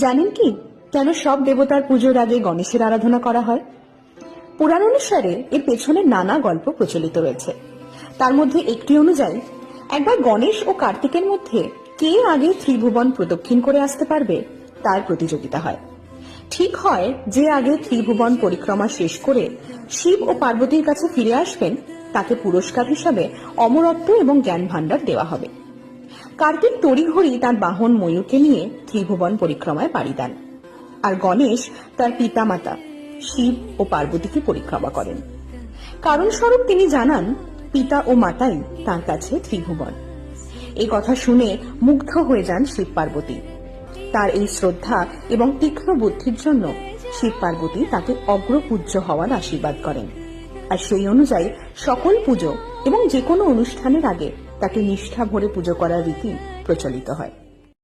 জানেন কি কেন সব দেবতার পুজোর আগে গণেশের আরাধনা করা হয়? পুরাণ অনুসারে এর পেছনে নানা গল্প প্রচলিত রয়েছে। তার মধ্যে একটি অনুযায়ী একবার গণেশ ও কার্তিকের মধ্যে কে আগে ত্রিভুবন প্রদক্ষিণ করে আসতে পারবে তার প্রতিযোগিতা হয়। ঠিক হয় যে আগে ত্রিভুবন পরিক্রমা শেষ করে শিব ও পার্বতীর কাছে ফিরে আসবেন তাকে পুরস্কার হিসাবে অমরত্ব এবং জ্ঞান ভাণ্ডার দেওয়া হবে। কার্তিক তড়িঘড়ি তার বাহন ময়ূরকে নিয়ে ত্রিভুবন পরিক্রমায় পাড়ি দেন, আর গণেশ তার পিতামাতা শিব ও পার্বতীকে পরিক্রমা করেন। কারণ স্বরূপ তিনি জানান পিতা ও মাতাই তার কাছে ত্রিভুবন। এই কথা শুনে মুগ্ধ হয়ে যান শিব পার্বতী। তার এই শ্রদ্ধা এবং তীক্ষ্ণ বুদ্ধির জন্য শিব পার্বতী তাকে অগ্রপূজ্য হওয়ার আশীর্বাদ করেন, আর সেই অনুযায়ী সকল পুজো এবং যে কোনো অনুষ্ঠানের আগে তাকে নিষ্ঠা ভরে পুজো করার রীতি প্রচলিত হয়।